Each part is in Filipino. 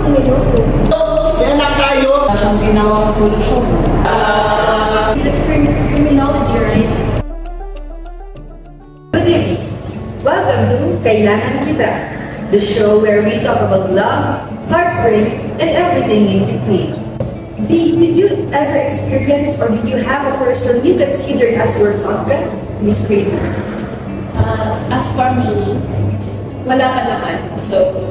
minuto. Kaya na tayo. Ang ginawang solusyon. Is it criminology, right? Good evening. Welcome to Kailangan Kita, the show where we talk about love, heartbreak, and everything in between. Did you ever experience or did you have a person you considered as your partner, Miss Crazy? As for me, wala pa naman. So,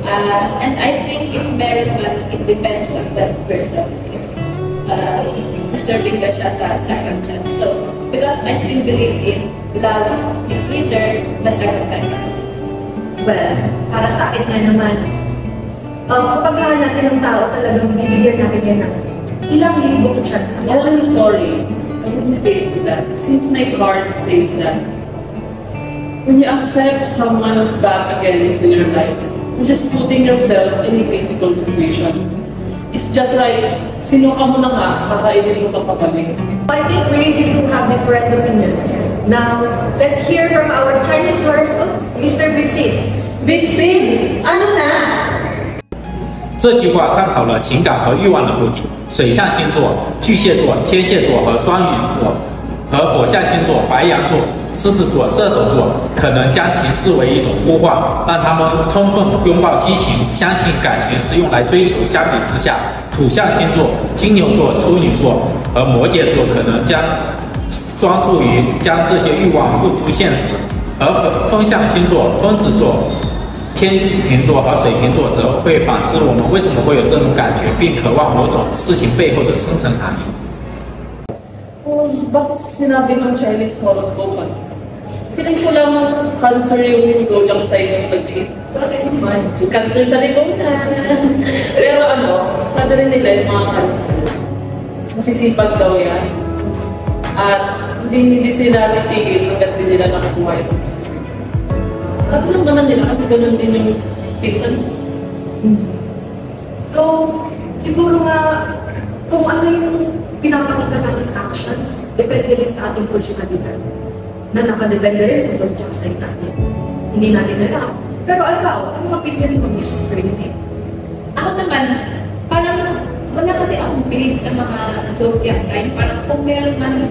and I think if meron man, it depends on that person. If deserving ba siya sa second chance. So, because I still believe in love is sweeter the second time. Well, para sa akin nga naman, kapag mahal natin ng tao, talagang bibigyan natin yan ng ilang libong chance. Oh, I'm sorry. I wouldn't date to that. Since my card says that when you accept someone back again into your life, you're just putting yourself in a difficult situation. It's just like, sino ka mo na nga, kakainin mo kapabalik. I think we really do have different opinions. Now, let's hear from our Chinese horoscope, Mr. Bixin. Bixin! Ano na? 这句话探讨了情感和欲望的不同。水象星座巨蟹座、天蝎座和双鱼座，和火象星座白羊座、狮子座、射手座，可能将其视为一种呼唤，让他们充分拥抱激情，相信感情是用来追求。相比之下，土象星座金牛座、处女座和摩羯座可能将专注于将这些欲望付诸现实，而风象星座风子座、天秤座和水瓶座则会反思我们为什么会有这种感觉，并渴望某种事情背后的深层含义。 Basta sa sinabi ng Chinese horoscope, feeling ko lang Cancer yung zodiac sign yung nag-cheat. Bakit naman? Si Cancer sa lipunan. Pero sabi rin nila yung mga Cancer, masisipag daw yan. At hindi sila titigil hanggat hindi nila nakakuha yung gusto. Sabi lang naman nila kasi ganun din yung pinsan. So, siguro nga, kung ano yung pinapakita natin actions, depende rin sa ating personalidad. Na nakadepende rin sa zodiac sign natin. Hindi natin alam. Pero ikaw, anong opinion mo, Miss Crazy? Ako naman, parang wala kasi akong believe sa mga zodiac sign. Parang kung meron man,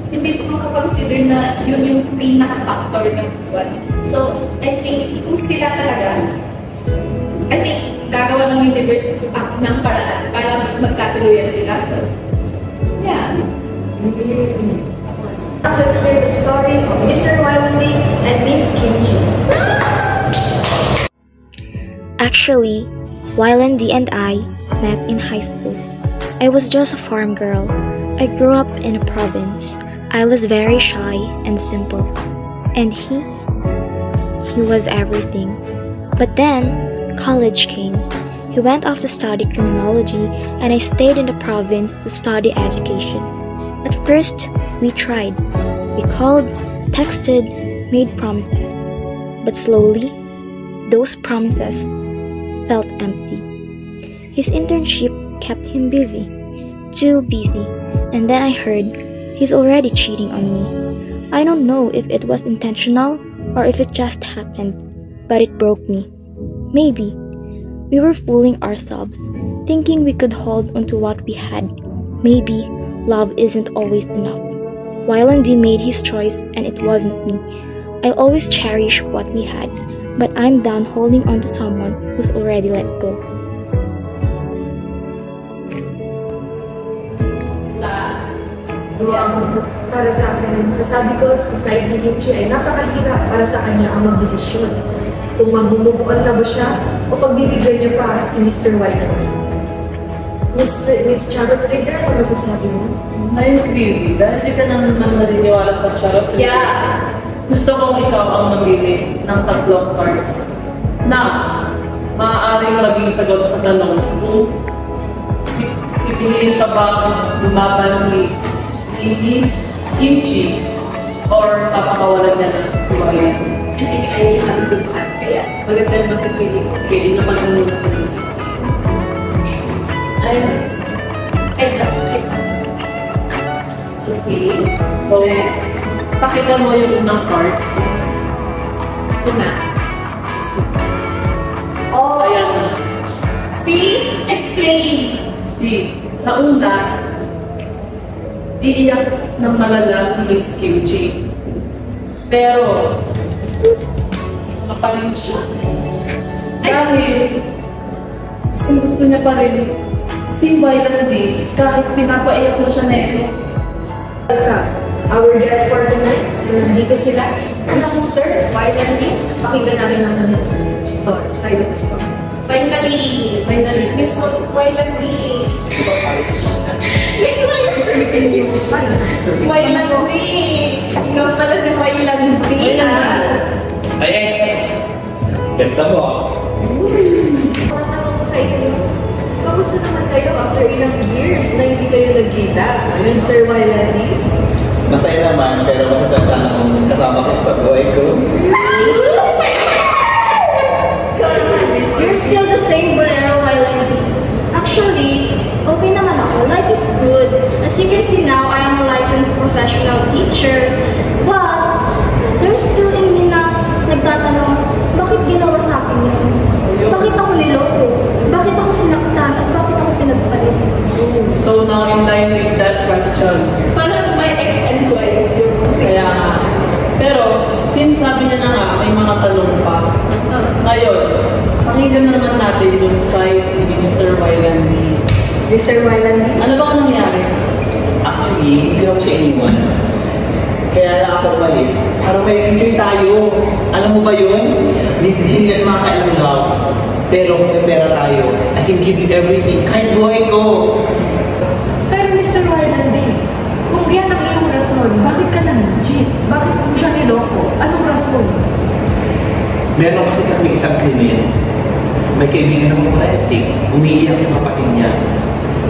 hindi ko makakonsider na yun yung pinaka-factor ng buwan. So, I think kung sila talaga, I think gagawa ng universe ng paraan para magkatuluyan sila. So, yeah. Let's hear the story of Mr. Wilding and Miss Kimchi. Actually, Wailendi and I met in high school. I was just a farm girl. I grew up in a province. I was very shy and simple. And he was everything. But then, college came. He went off to study criminology and I stayed in the province to study education. At first, we tried. We called, texted, made promises. But slowly, those promises felt empty. His internship kept him busy, too busy, and then I heard he's already cheating on me. I don't know if it was intentional or if it just happened, but it broke me. Maybe we were fooling ourselves, thinking we could hold onto what we had. Maybe love isn't always enough. Wailendi made his choice and it wasn't me. I'll always cherish what we had, but I'm done holding on to someone who's already let go. Para sa akin, sasabi ko sa side ni Kimchi ay napakahirap para sa kanya ang magdesisyon. Kung mag-move on na ba siya o pagbibigyan niya pa si Mr. Wailendi. Miss Charot Trigger, ano masasabi mo? Ay, crazy. Dahil di ka naman naniniwala sa Charot Trigger. Yeah. Gusto kong ikaw ang mamili ng tatlong cards na maaaring maging sagot sa tanong kung pipiliin ka ba lumaban ni Miss Kimchi or papakawalan niya na si Wailendi. I think I have a good heart. Kaya maganda magpipili. Sige, naman muna sa Miss. I love. Okay. So, pakita mo yung unang card. Yes. Una. Oh! Ayan na. Si Explain! Sa una, iiyak ng malala si Miss Kimchi. Pero, mapalit siya. Dahil, gusto niya pa rin si Wailandi kahit pinapaiyak mo siya neto. Our guest for tonight, nandito sila. Mr. Wailandi, pakinggan natin ang story, side of the story. Finally, Miss Wailandi. Miss Wailandi. Ikaw pala si Wailandi. Ay, ex! Ganda mo. Tanong ko sa inyo, kamusta naman kayo after ilang years na hindi kayo nagkita? Mr. Wailandi? Masaya naman, pero masaya lang akong kasama ko sa buhay ko. You're still the same bolero Wailandi. Actually, okay naman ako. Life is good. As you can see now, I am a licensed professional teacher. But, there's still in me na nagtatanong, bakit ginawa sa akin yun? Bakit ako niloko? Bakit ako sinaktan? At bakit ako pinagpalit? So now, in line with that question, Parang my ex and twice yung kaya pero, since sabi niya na nga, may mga tanong pa. Ngayon, pakinggan naman natin yung side ni Mr. Wailandi. Mr. Wailandi? Ano ba ang nangyari? Actually, hindi ako siya iniwan. Kaya lang ako umalis. Para may future tayo. Alam mo ba yun? Hindi na makakailang love. Pero kung may pera tayo, I can give you everything. Kahit buhay ko. Pero Mr. Wailandi, kung yan ang iyong rason, bakit ka nag-cheat? Bakit mo siya niloko? Anong rason? Meron kasi kami isang krimen. May kaibigan ng forensic. Umiiyak yung kapatid niya.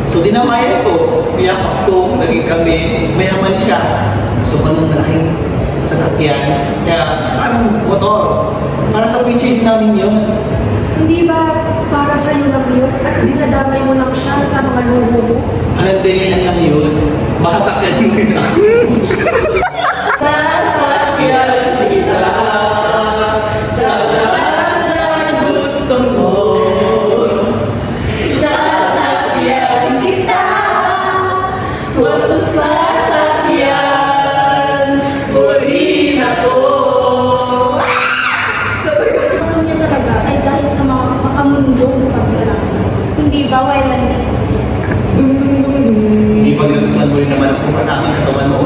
So dinamayan ko. Piyakap ko. Naging kami. Mayaman siya. Gusto ko ng malaking sasakyan. Kaya, anong motor? Para sa future namin yun. Hindi ba para sa iyo lang yun at dinadamay mo lang siya sa mga luho mo? Anong dalihan lang yun? Baka sakyan yun ako. Sasakyan kita sa lahat ng gusto mo. Sasakyan kita, basta sasakyan, uri na ko. Gusto niya talaga ay dahil sa mga makamundong pagkarasa. Hindi ba, Wailandi? Hindi pag nagustuhan mo rin naman ako maraming katawan mo.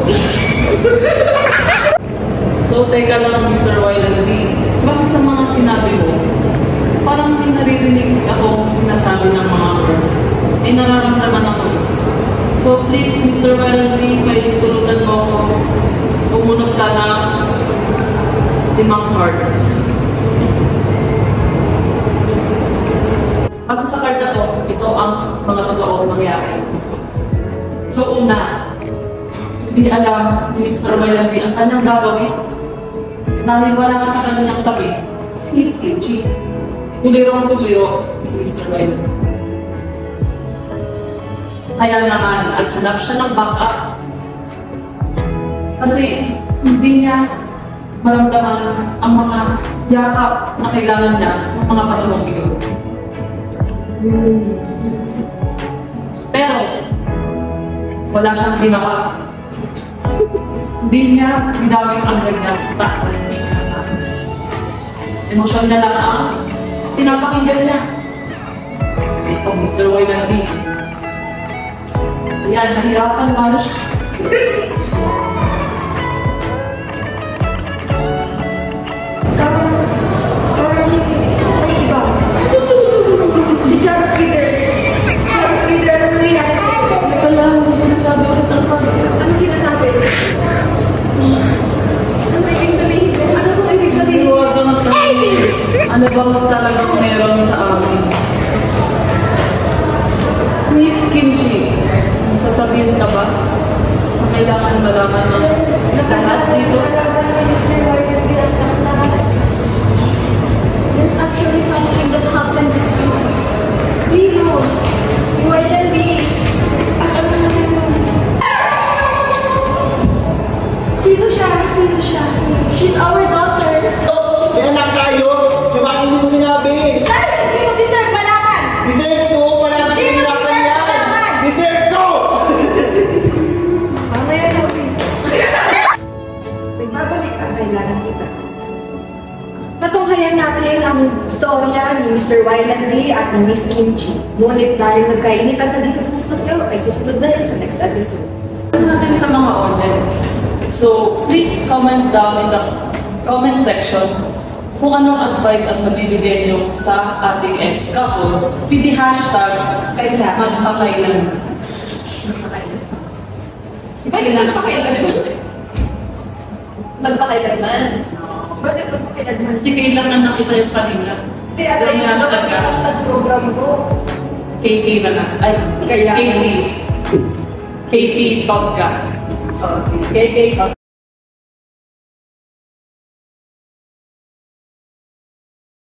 So, teka lang, Mr. Wailandi. Base sa mga sinabi mo, parang may naririnig akong sinasabi ng mga words. May nararamdaman ako. So, please, Mr. Wailandi, may tulutan mo ako. Umunod ka ng 5 hearts. Kasi sa card na to, ito ang mga totoo nangyari. So, una, hindi alam ni Mr. Wailandi ang kanyang gagawin. Dahil wala ka sa kanyang tabi, si Miss Kimchi. Tulirong-tuliro si Mr. Wailandi. Kaya naman, naghanap siya ng backup. Kasi hindi niya maramdaman ang mga yakap na kailangan niya ng mga panahong iyon. Pero, wala siyang ginawa. Hindi niya ginamit ang kanyang takot. Emosyon niya lang ang pinapakinggan niya. Ito, Mr. Wailandi. Ayan, nahirapan nga na siya. Parang may iba. Si Charles Reader. Charles Reader, ano yung nangyari sa'yo? Ito lang, may sinasabi ko talaga. Ano sinasabi? Ano ibig sabihin ko? Ano bang ibig sabihin? Huwag kang sabihin, ano bang talagang meron sa amin? Miss Kimchi, sasabihin ka ba na kailangan malaman ng lahat dito? Nakalaman ni Mr. Wailandi ang lahat. There's actually something that happened between us. Lino! Wailandi! Sino siya? Sino siya? She's our daughter! Kaya anak tayo. Yung bakit hindi mo sinabi? Dahil hindi mo deserve malaman! Deserve ko. Para Hindi mo pamilya ni Mr. Wyland D at ni Miss Kimchi. Ngunit dahil nagkainitan na dito sa studio, ay susunod na yun sa next episode. Natin sa mga audience. So, please comment down in the comment section kung anong advice ang mabibigay niyo sa ating ex-couple with the hashtag magpakailanman. Magpakailanman. Bakit magpakailanman? Kasi kailangan nakita yung kanina. Hindi, ano yung hashtag program ko? KK na lang. Ay, Kailangan. KT. KT Podcast. Oh, sige. KK